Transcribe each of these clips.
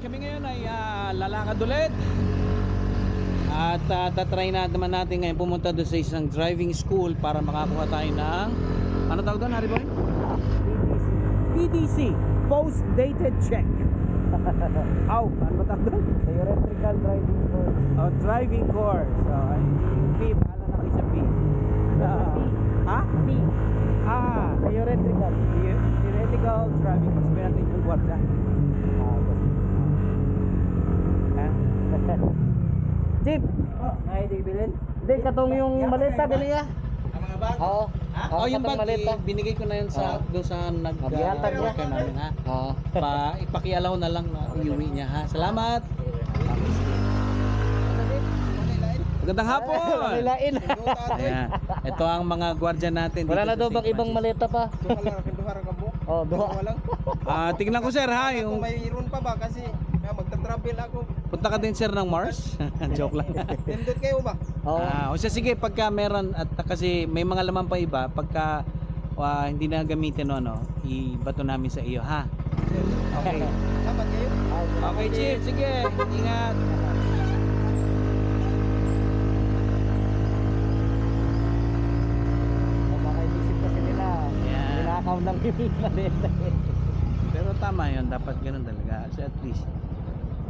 kami ngayon ay lalakad ulit. At tatry naman natin ngayon pumunta doon sa isang driving school para makakuha tayo ng ano tawag doon, Harry Boy? PDC, Post Dated Check. Ano ba tawag doon? Theoretical driving course. Oh, driving course. So, P, bahala na kayo sa P. Ha? P. Theoretical. Theoretical driving course. Sabi natin yung guarda. Jeep! Ay, di bilhin? Hindi, katong yung maleta, bili ya. Ang mga bag? Oo. Oh, yung katong bag, binigay ko na yun sa doon sa nag-worker namin, ha? Oo. Ipakialaw na lang na iuwi niya, ha? Salamat! Magandang hapon! Manilain. Ayan. Ito ang mga gwardiya natin. Wala dito na sa daw St. bang ibang Francis. maleta pa? Oh, duha. Tingnan ko sir, ha? Kung Yung mayroon pa ba kasi magta-travel ako. punta ka din sir ng Mars? Joke lang. Nindot kayo ba? Oo. O siya, sige, pagka meron at kasi may mga laman pa iba, pagka hindi na gamitin no, ibato namin sa iyo, ha? Okay. Dapat kayo. Okay, Chief, sige. Ingat. Makainisip kasi nila. Yan. Ninakaw ng yung maleta. Pero tama yun, dapat ganun talaga. So at least,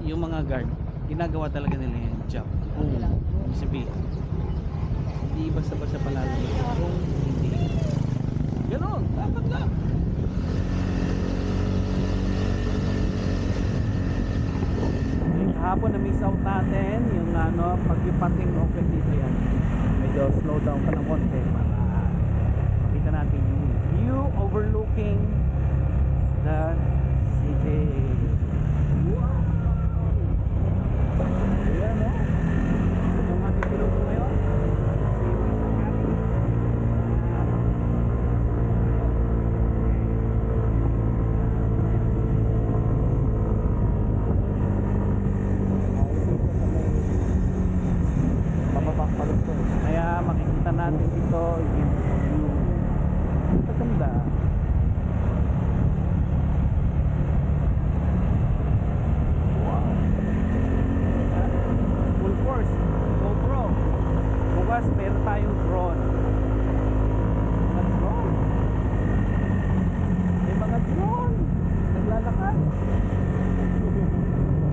yung mga guard, ginagawa talaga nila yung job. Ibig sabihin, hindi basta-basta palalabas kung hindi. Ganun, dapat lang. Yung hapon na miss out natin, yung pag-ipating open dito yan. Medyo slow down pa ng konti para makita natin yung view overlooking the city. Wow! Ayan o. Ito ang ating piloto ngayon. Kaya makikita natin dito yung view. Maganda. Full force, GoPro. Bukas meron tayong drone. Mga drone. May mga drone. Naglalakad.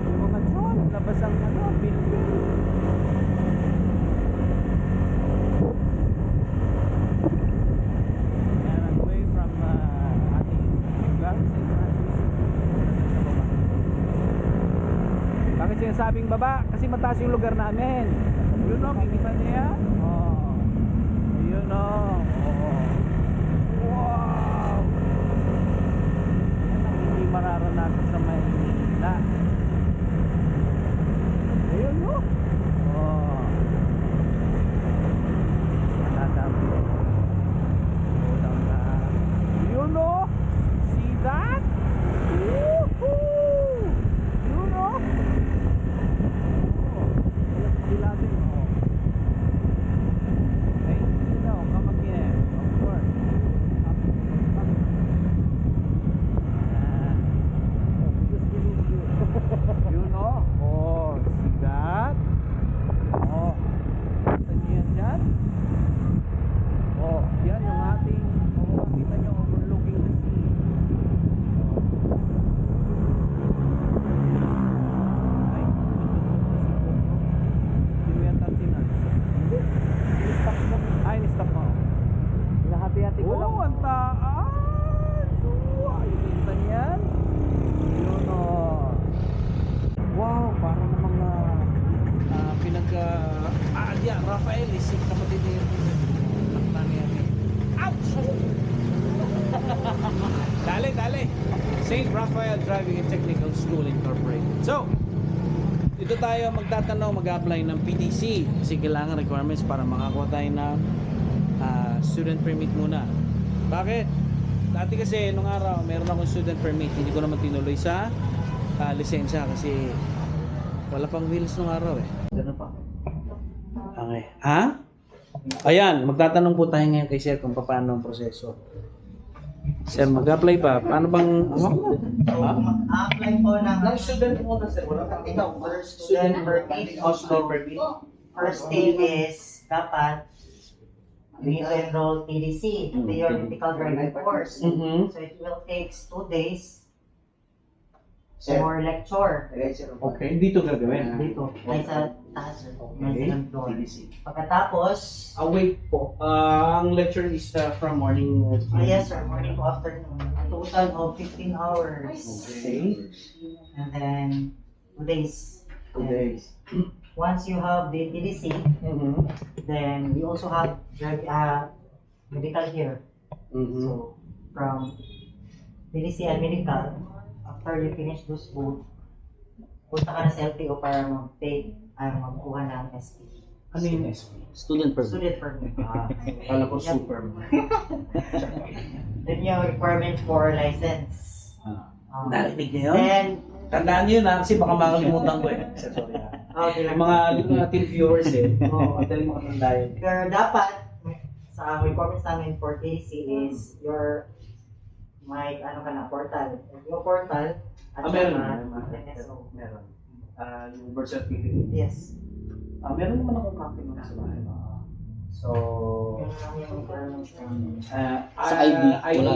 May mga drone. Labas ang building. And away from ating lugar, St. Francis. Sa baba. Bakit sinasabing baba? Kasi mataas yung lugar namin. Yun o, kikita niya? Oh. Yun o. Oh. Wow! Yan ang hindi mararanasan sa Maynila. Ayun o. Oh. Nadami. Slow down na. Yun o. See that? Woohoo! Yun o. Hati-hati ko lang. Oh, ang taas! Wow, yung yan. Yun o. Wow, parang namang Rafael, isip kapatid niya yung nangyari. Ouch! Dali. St. Raphael Driving and Technical School Incorporated. So, dito tayo magtatanong, mag-apply ng PTC kasi kailangan requirements para makakuha tayo ng student permit muna. Bakit? Dati kasi nung araw meron akong student permit, hindi ko naman tinuloy sa lisensya kasi wala pang wheels nung araw eh. Ganun pa. Okay. Ha? Ayan, magtatanong po tayo ngayon kay Sir kung paano ang proseso. Sir, mag-apply pa. Paano bang... Apply po ng student mo na, sir. Wala pa. ikaw, student permit. Student permit. First thing is, dapat, you need to enroll TDC, theoretical driving course. Mm-hmm. So it will take 2 days for lecture. Okay, dito gagawin. Dito, ay sa taas, sir. May second floor. Pagkatapos, Wait po. Ang lecture is from morning. yes sir, morning to afternoon. A total of 15 hours. Okay. And then, 2 days. 2 days. Once you have the TDC, Mm-hmm. then we also have medical here. Mm-hmm. So, from TDC and medical, after you finish those both, punta ka na sa LTO para mag-take, magkuha ng SP. Ano yung SP? Student permit. Student permit. Kala ko super. Then yung requirement for license. Narinig niyo yun? Then, Tandaan niyo na kasi baka makalimutan ko eh. Sorry. okay Yung lang. mga natin viewers eh. Oo, madali makatanda yun. Pero dapat, sa requirements namin for TDC is your may portal. Yung portal, at Meron. saka NSO. Meron. Yung birth certificate. Yes. Meron naman akong copy ng sa bahay. So, Yun lang yung requirements namin. Sa ID, wala.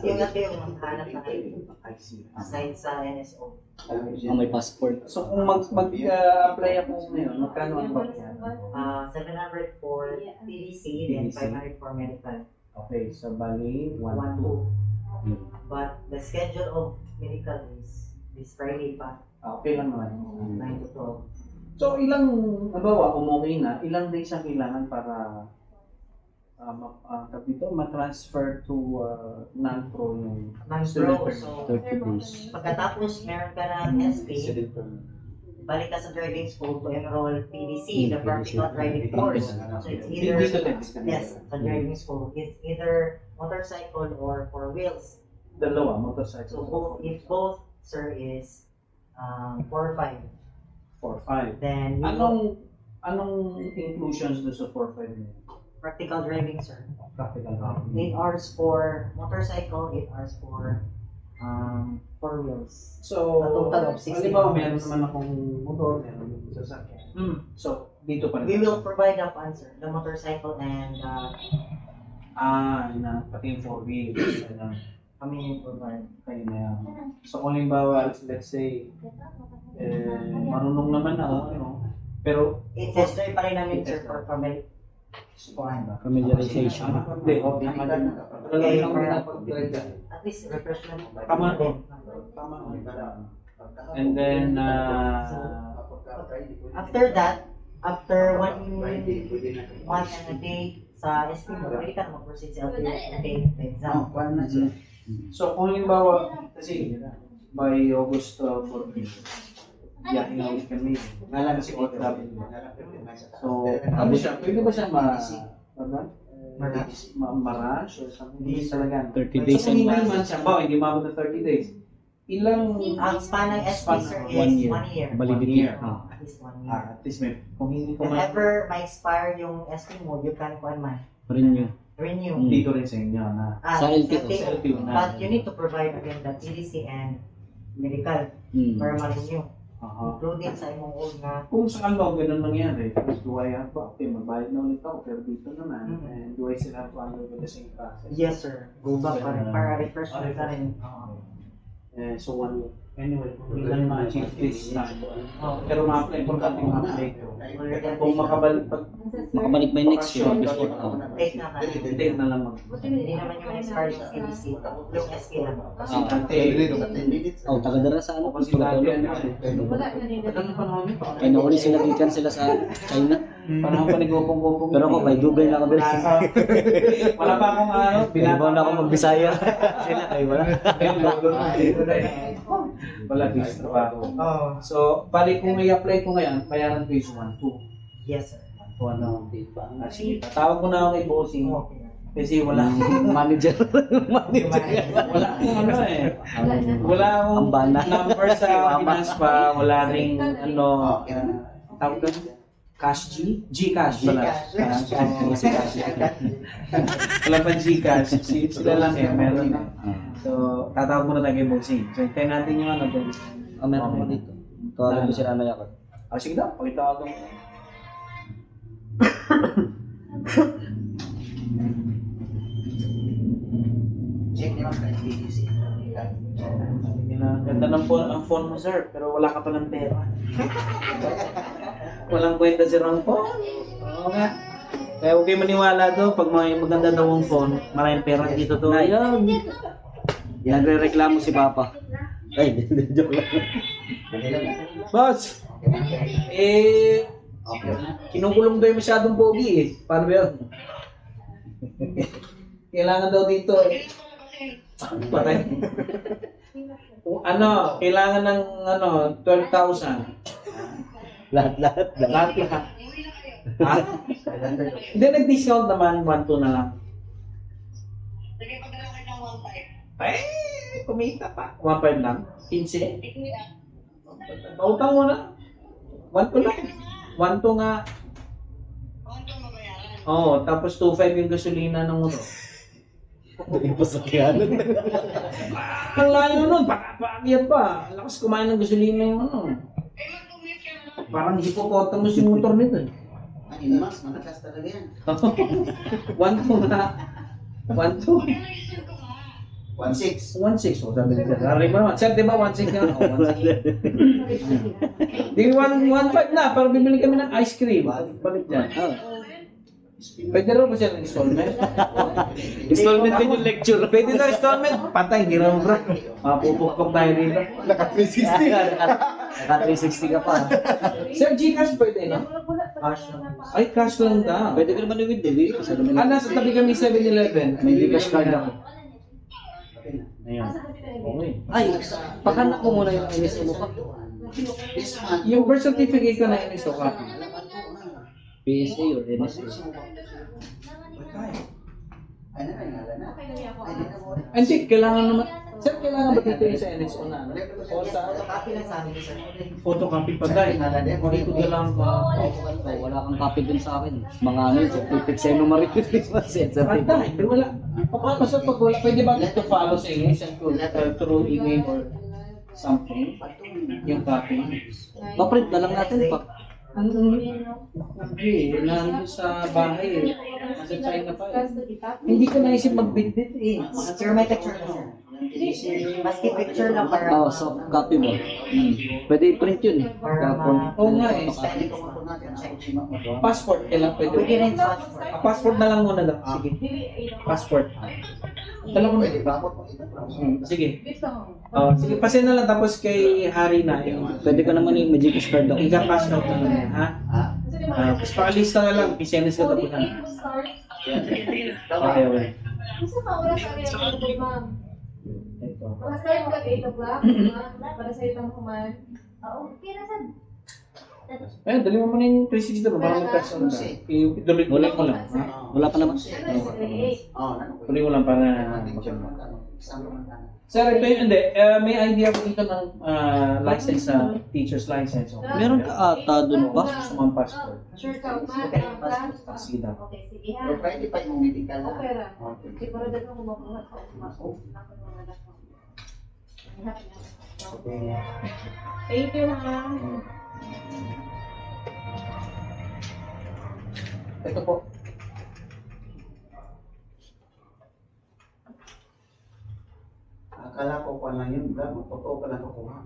Yung natin yung maghanap ng ID. I see. Aside sa NSO. Ang may passport. So, kung mag-apply ako ngayon, magkano ang babayaran? 700 for TDC, then 500 for medical. Okay, so bali, 1, 1, 2. 2. But the schedule of medical is this Friday pa, Okay lang naman. 9 to 12. So, ilang, nabawa, kung okay na, ilang days ang kailangan para ma-transfer to non-pro yung student Non-pro, permit? so 30 days. pagkatapos meron ka ng SP, balik ka sa driving school to enroll PDC, the practical driving course. So it's either, Dito din. yes, sa driving school, it's either motorcycle or 4 wheels. Dalawa, So motorcycle. both, if both, sir, is 4 or 5, 4-5. then you Anong inclusions doon sa 4-5 niyo? practical driving, sir. Practical 8 hours for motorcycle, 8 hours for 4 wheels. So, A total of 16 halimbawa, hours. meron naman akong motor, meron yung sasakyan. So, dito pa rin. We will provide the funds, sir, the motorcycle and Pati yung 4 wheels. kami yung provide. Kayo na yan. So, kung halimbawa, let's say, marunong naman ako, pero, I-test drive pa rin namin, sir, for family. Familiarization. Hindi, okay naman. Talagang lang nakapag-drive ka. At least refreshment. Tama. Tama. And then, After that, after 1 month and a day sa SP mo, pwede ka na mag-proceed sa LTO to take the exam. so kung halimbawa, kasi by August 14, yakin na ulit kami. Ngalan si OFW. So, ano siya, pwede ba siya ma-rush or something? Hindi talaga. 30 days So, kung and hindi man siya, hindi maabot na 30 days. Ilang Ang span ng SP, sir, is 1 year. 1 year. Validity. At least 1 year. at least may, kung hindi ko If man, ever ma-expire yung SP mo, you can Renew. renew. dito rin sa inyo na. Sa LTO. LTO. But you need to provide again the TDC and medical para ma-renew. Including sa imong old na Kung saan ba ganun nangyari, do I have to, okay, magbayad na ulit ako, pero dito naman, and do I still have to undergo the same process? yes sir, go back pa rin para refreshment ka rin. So 1 year. Anyway, hindi lang ma-achieve this time. Pero importante ma-apply ko. Kung makabalik, Makabalik by next year. Before. Take na ka. take na lang mag. Hindi naman yung expire sa TDC, yung SK lang. Kasi dati, Oh, taga-dara sa ano? kasi dati, Pagkatulog. tagal na panahon yun. Kaya nauli sila gikan sila sa China. Panahon pa ni Gopong-Gopong. Pero ako may Dubai na ako diri. Wala pa akong ano, Binabaw na ako magbisaya. Sila kayo wala. Wala bis trabaho. Oh, So, balik kung i-apply ko ngayon, bayaran ko is 1-2. yes sir. 1-2 ano. Sige, tatawag ko na ako kay bossing. Okay. Kasi wala Manager. wala akong ano eh. Wala akong Ang bana. number sa finance pa, wala ring ano, tawag doon, Cash G? Gcash pala. Gcash. Si Cash. Wala pa Gcash. Sila lang eh, meron na. So, tatawag muna tayo kay Bossing. So, hintayin natin yung ano doon. Meron ako dito. Tawagan ko si Nanay ako. Sige daw, pakitawagan mo. Check nyo ang PTC. Ganda ng phone mo, sir, pero wala ka pa ng pera. Walang kwenta si Ron po. Oo nga. Kaya huwag kayo maniwala to, pag may maganda daw ang phone, maraming pera dito to. Ayun. Nagre-reklamo si Papa. Ay, joke lang. Boss! Kinukulong daw yung masyadong pogi eh. Paano ba yun? Kailangan daw dito eh. Patay. Kailangan ng 12,000. Lahat. Lahat. Ha? Hindi, nag-discount naman, 1,2 na lang. Ay, kumita pa. 1,500 lang. 15. Pautang mo na. 1,2 lang. 1,2 nga. Oo, tapos 2,500 yung gasolina ng motor. Yung pasakyan. Ang layo nun, paakyat pa. Lakas kumain ng gasolina yung ano. Parang hippopotamus yung motor nito eh. Ano mas, matakas talaga yan. 1,2 nga. 1,2. 1.6. 1,6. O, sabi nila. Rari mo naman. Sir, di ba 1,6 nga? O, 1,6. Di 1,5 na, para bibili kami ng ice cream. Balik dyan. Pwede rin pa siya ng installment. Installment din yung lecture. Pwede na installment. Patay, hindi naman bro. Mapupukok tayo dito. Naka 360. Naka 360 ka pa. Sir, Gcash pwede, no? Cash lang. Ay, cash lang daw. Pwede ka naman i-withdraw. Kasi naman. Nasa tabi kami 7-Eleven. May Gcash card ako. Ayan. Okay. Ay, pakanak mo muna yung NSO mo pa. This month. Yung birth certificate ko na inisto ka. PSA or NSO. Ano na, ngalan na? Ay, di na mo. Hindi, kailangan naman. Sir, kailangan ba dito yung sa NSO na? Ano? O sa Copy lang sa amin, sir. photocopy pa dahil. Dito na lang ba? Wala kang copy dun sa akin. Mga ano, certificate sa'yo nung marikilis mo. Pantay, wala. Paano sa pag wala? Pwede ba ito follow sa inyo? Send ko through email or something? Yung copy. Pa-print na lang natin pa. Hindi, nandun sa bahay eh. Nasa China pa eh. Hindi ko naisip mag-bit-bit eh. Sir, may picture na, sir. Maski picture lang para... Oo, soft copy mo. Pwede i-print yun. Oo nga eh. Study ko muna natin sa eczema mo. Passport, kailan pwede? Pwede rin sa passport. Passport na lang muna daw. Sige. Passport. Talagang Pwede, bakit mo ito? Sige. Sige, pasin na lang tapos kay Harry na yung Pwede ka naman yung may Gcash card ako. i-cash out na lang yan, ha? Tapos pakalista na lang, pisenes ka tapos na. Okay, okay. Isa ka oras sa area ma'am. Ito. Start ka 8 o'clock, ma'am, para sa itong kuman. Okay na sad. Ayun, dali mo muna yung 360 ba? Para mag-cash out na. Tuloy mo lang, ha? Wala pa naman. Tuloy mo lang para Sir, ito yung, hindi, may idea ko dito ng license sa teacher's license. Meron ka ata dun pa. Gusto mo ang passport. Sure ka, ma'am. Sige daw. Okay, sige ha. Or Friday pa yung medical na. Okay ra. Siguro dito ko makuha sa umaso. Thank you, ma'am. Ito po. Akala ko pa lang yun, bro. Totoo pa lang kukuha.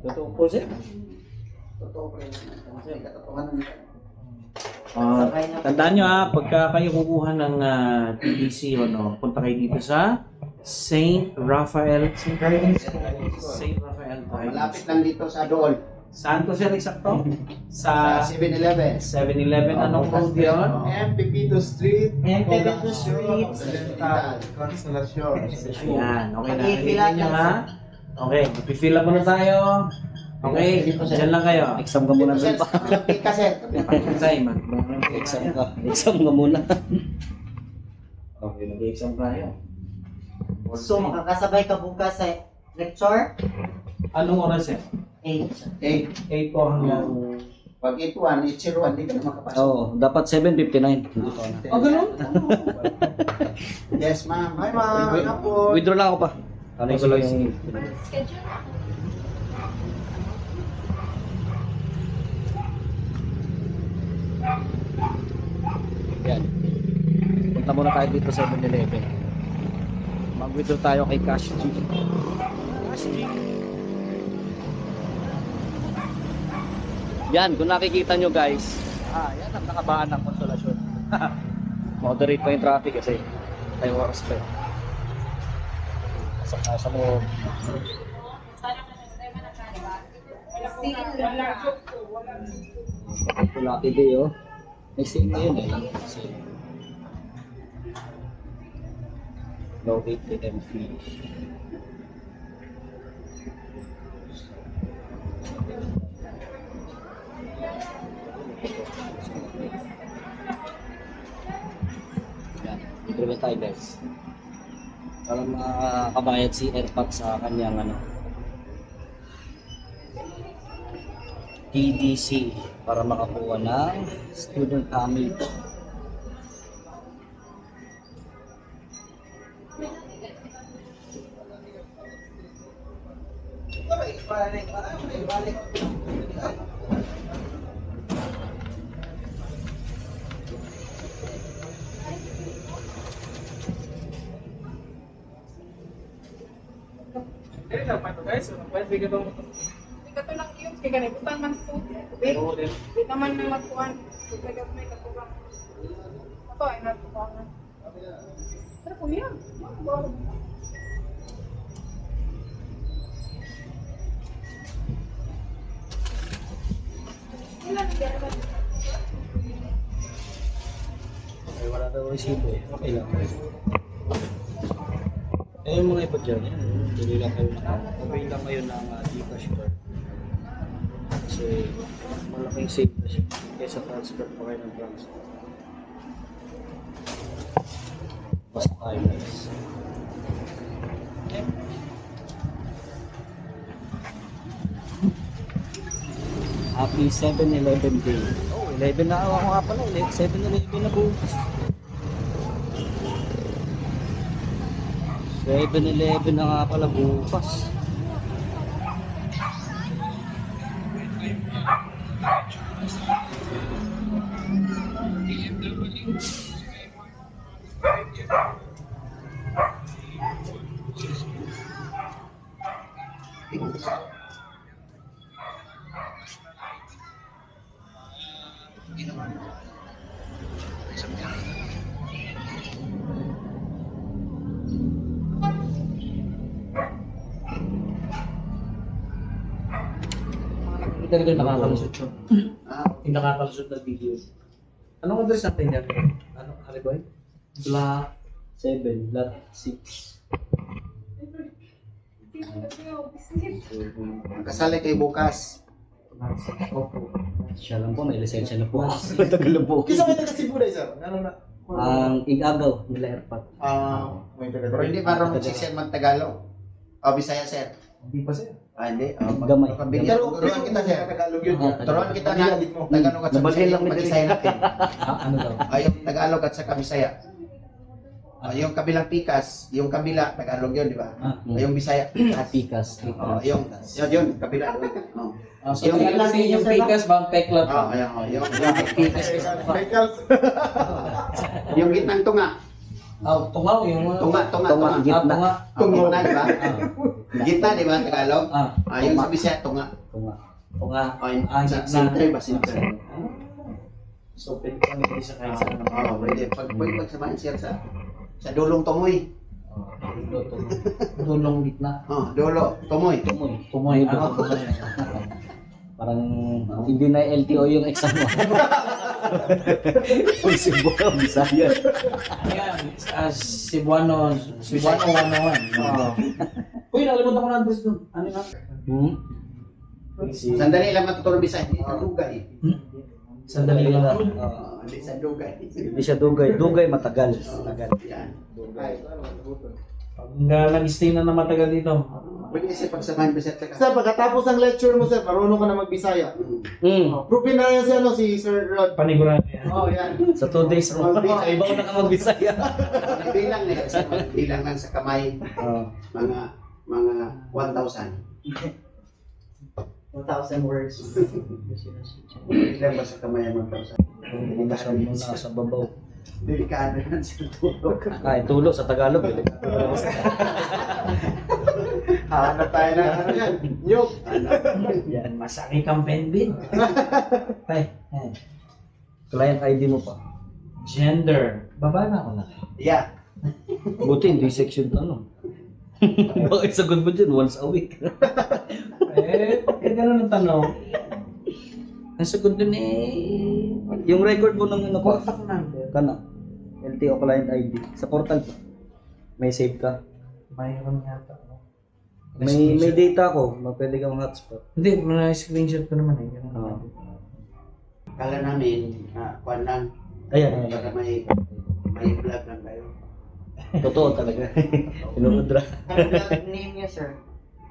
Totoo po, sir. Totoo pa yun. Kasi katotohanan nito. Tandaan nyo ha, pagka kayo kukuha ng TDC, punta kayo dito sa St. Raphael Driving School. St. Raphael Driving Malapit School. lang dito sa Dool. Saan to sir eksakto? Sa Sa 7-Eleven. 7-Eleven, anong road yun? Pepito Street. Pepito Street. Constellation. Ayan, okay na. Pag-i-fill up Nyo lang, ha? Okay, mag-fill up muna tayo. Okay, dyan lang kayo. Exam ka muna dun pa. Kasi. Say, man. Exam ka. Exam ka muna. Okay, nag-exam tayo. So, makakasabay ka bukas sa lecture? Anong oras yan? 8. 8 po hanggang... Pag 8-1, 8-0-1, di ka na makapasok. Oo, dapat 7:59. Hindi ko na. Oh, ganun? Yes, ma'am. Hi, ma'am. Hapon. Withdraw lang ako pa. Ano ko lang yung... Schedule. Yan. Punta muna tayo dito sa 7-Eleven. Mag-withdraw tayo kay Cash G. Cash G. Yan, kung nakikita nyo guys, yan ang nakabaan ng Konsolasyon. Moderate pa yung traffic kasi tayo oras pa. Sa mo. Lucky day oh. May sale na yun eh. Low ATM fee. Yan, implement tayo guys. Para makabayad si Airpat sa kanyang TDC para makakuha ng student permit. Ikato lang yun, kaya ganit, utang man ito. Di naman na magkuhan. Kaya may katugang. Ito ay natubangan. Pero kung yan, Ay, wala daw resibo eh. Okay lang. Eh, yung mga iba dyan, yan. Tuloy lang kayo okay lang kayo ng Gcash card. Kasi malaking save na siya. Kesa transfer pa kayo ng transfer. Basta tayo guys. Happy 7-Eleven day. Oh, 11 na ako nga pala. 7-Eleven na bukas. 7-Eleven na nga pala bukas. Talaga nakakalusot yun. Yung nakakalusot na video. Anong address natin yan? Ano, Hariboy? Block 7, Block 6. Kasali kayo bukas. Opo. Siya lang po, may lisensya na po. Matagal na po. Kisa may taga Cebu dahil, sir? Ano na? Ang igagaw nila Airpat. May taga Pero hindi marunong si sir mag-Tagalog. O, Bisaya, sir. Hindi pa siya. Hindi. Gamay. Turuan kita, sir. Tagalog yun. Turuan kita na Tagalog at sa Nabalhin Bisaya lang yung ni mag-isaya natin. Ano daw? Yung Tagalog at saka Bisaya. Yung kabilang Pikas, yung kabila, Tagalog yun, di ba? Yung Bisaya. Pikas. Yung kabila. So, yung kasi yung Pikas, bang Peklat pa. Yung Pikas. yung gitnang tunga. Tungaw, yung Tunga. Gitna. Tunga, di ba? Gitna, di ba, Tagalog? Yung sa Bisaya, tunga. Tunga. Sa sintre ba, sintre? So, pwede kami dito sa kahit saan. Pwede. Pag samahin siya sa dulong tumoy. Tulong gitna. Dulo, tumoy. Tumoy. Parang hindi na LTO yung exam mo. Uy, Cebu, Bisaya. Ayan, Cebuano 101. Uy, nakalimutan ko na address doon. Ano nga? Sandali lang matutulong Bisaya. Hindi sa dugay. Sandali lang. Hindi sa dugay. Hindi siya dugay. Dugay matagal. Yan. Dugay. Pag nag-stay na matagal dito. Pwede kasi pagsamahin ko sir. Sir, pagkatapos ng lecture mo, sir, marunong ka na magbisaya. Proven na yan si Sir Rod. Panigurado yan. Oh, yan. Sa 2 days mo. Ibaw na ka magbisaya. Bilang na yan, sir. Bilang lang sa kamay. Mga 1,000. 1,000 words. Bilang ba sa kamay ang 1,000? Bumasan mo na sa babaw. Delikado yan sa tulog. Ay, tulo sa Tagalog. Hanap tayo na ano yan. Nyug. Yan, masakit kang pending. Tay, client ID mo pa. Gender. Baba na ako na. Yeah. Buti, hindi section to, no? Bakit sagot mo dyan? Once a week. Ganun ang tanong. Ang sagot dun yung record mo ng ano ko. Contact number. Kana. LTO client ID. Sa portal pa. May save ka. Mayroon yata. May data ko. Pwede kang hotspot. Hindi, screenshot ko naman eh. Kala namin, kuwan lang. Ayan. Baka may vlog lang kayo. Totoo talaga. Inuudra. Ano vlog name niya, sir?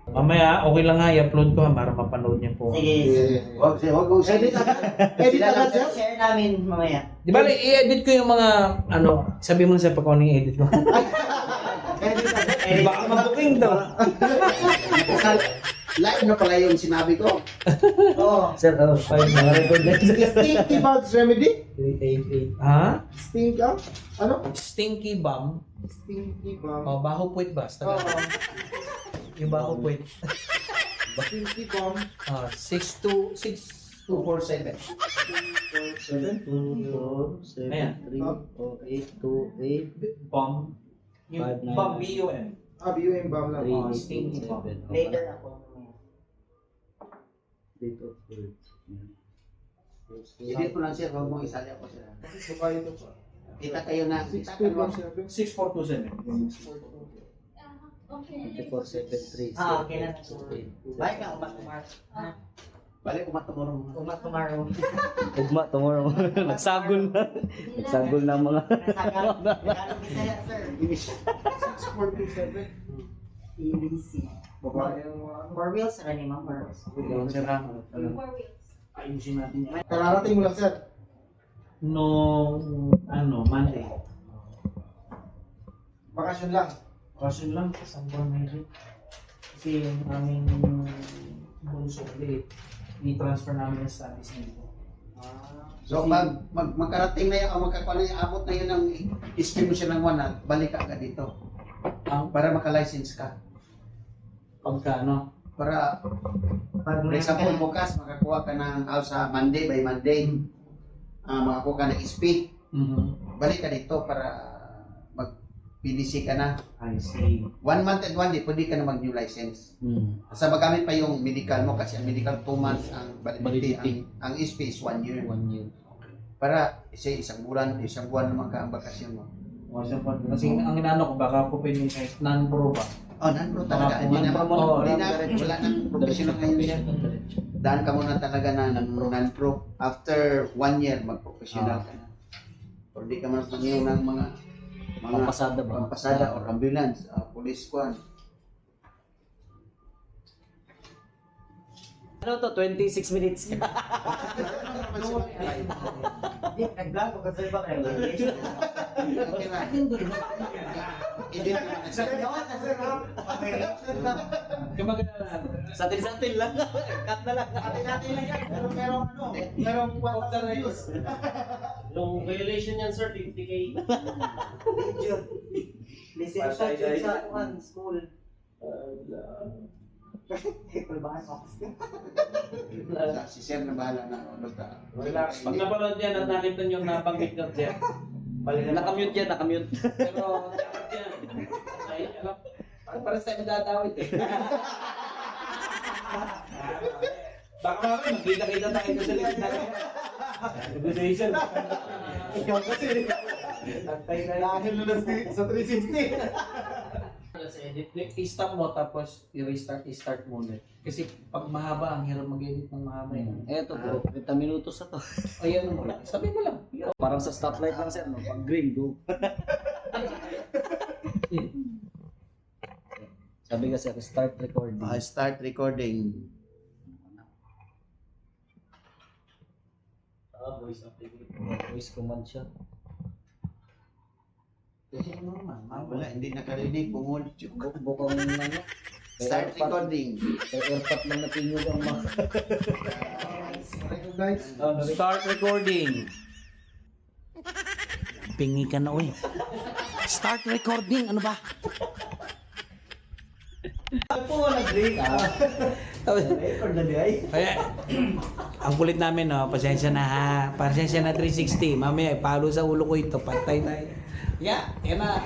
Mamaya, okay lang nga, i-upload ko para mapanood niyo po. Sige. Huwag kong Edit agad, sir. Share namin mamaya. Di ba, i-edit ko yung mga, sabi mo sa pagkano yung edit ko. Baka mag-booking daw. Live na pala yung sinabi ko. Oo. Sir, mga record na Stinky Bugs Remedy? 388. Ha? Stink up? Ano? Stinky bomb. Stinky Bum. Baho puwit ba? Oo. Yung baho puwit. Stinky Bum. 62647. 7, Ayan. 3, 4, 8, 2, 8, Bomb. Yung 5, 9, bomb, B-U-M. BUM Bum lang. 3, Stinky bomb. Later ako. Date of birth. Edit ko lang sir, huwag mong isali ako sir. Subayad ito pa. Kita kayo na. Kita ka naman. 6217. 6427. 24, 7, 3, Okay na. Bye ka, umat tomorrow. Balik kumatumurong. Umat tomorrow. Ugma, tomorrow. Nagsagol na. Nagsagol na ang mga. Nasagal. Tagalog Bisaya, sir. 6427. EBC. Babae ang mga ano. 4 wheels, ano ni ma'am? 4 wheels. Ayusin natin yan. Kararating mo lang, sir. Monday. Bakasyon lang. Kasi lang, isang buwan medyo. Kasi yung aming bunso ulit, i-transfer namin sa studies nito. So magkarating na yun, magkakuha na yung abot na yun ng stream mo siya ng 1 balik ka agad dito. Para maka-license ka. Pagka Para, Pag for example, bukas makakuha ka ng sa Monday, by Monday, makakuha ka ng SP. Balik ka dito para mag-PDC ka na. I see. 1 month and 1 day, pwede ka na mag-new license. Sa magamit pa yung medical mo kasi ang medical 2 months ang validity. Ang SP is 1 year. 1 year. Para isang buwan naman ka ang bakasyon mo. Kasi ang inano ko, baka po pwede kahit non-pro ba? Oh, non-pro talaga. Hindi na wala nang professional ngayon. Daan ka muna talaga na non-pro. After 1 year, mag-professional ka na. Or di ka man pangiyaw ng mga Pampasada ba? pampasada or ambulance, police squad. Ano to? 26 minutes. Hindi, nag-vlog ko kasi ba kayo? Okay na. Hindi naman Satin-satin lang. Cut na lang. Atin-atin lang yan. Pero merong 1,000 views. Yung violation yan, sir, 50K. Lisensya dyan sa school. Kulbangan office ka. si Sir na bahala na basta. Relax. Pag napanood yan at nakita nyo nabanggit ka dyan, Nakamute yan, nakamute. pero dapat yan. Ay, alam. Para sa dadawit eh. Baka mamaya, magkita-kita tayo sa liit na negotiation. Ikaw kasi. Dahil na sa 360. Sa edit, i-stop mo tapos i-restart mo ulit. Kasi pag mahaba, ang hirap mag-edit ng mahaba yun. Eto po, 30 minutos na to. Ayan mo lang. Sabi mo lang. Parang sa stoplight lang sir, no? Pag green, go. Sabi kasi ako, start recording. Start recording. Voice activity. Voice command siya. Wala, hindi nakarinig. Bungol. Bukang ano. Start recording. Airpot lang na pinyog ang mga. Guys, Start recording. Pingi ka na, uy. Start recording. Ano ba? Ako nga nag-break Record na di ay. Kaya, ang kulit namin, no, pasensya na ha. Pasensya na 360. Mamaya, palo sa ulo ko ito. Patay tayo. Yeah, yan na.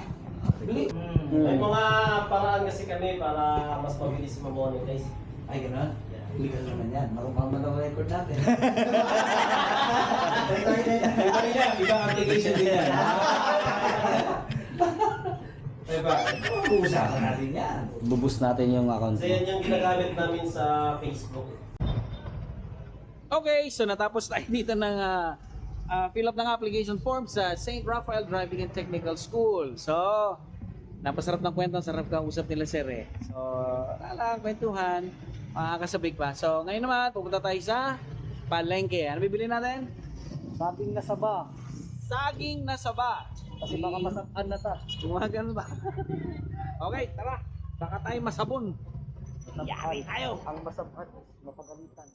Bili. May mga paraan kasi kami para mas mabilis ma-monetize. Ay, gano'n? Legal naman yan. Marumama ng record natin. Iba rin yan. Ibang application din yan. Diba? Uusapan natin yan. Bubus natin yung account. Kasi yan yung ginagamit namin sa Facebook. Okay, so natapos tayo dito ng fill up ng application form sa St. Raphael Driving and Technical School. So, napasarap ng kwento, sarap ka usap nila sir eh. So, wala, kwentuhan, makakasabik pa. So, ngayon naman, pupunta tayo sa palengke. Ano bibili natin? Sabing na saba. Saging na saba. Kasi baka masapan na ta. Mga ganun ba? Okay, tara. Baka tayo masabon. Yari tayo. Ang masapan is mapagalitan.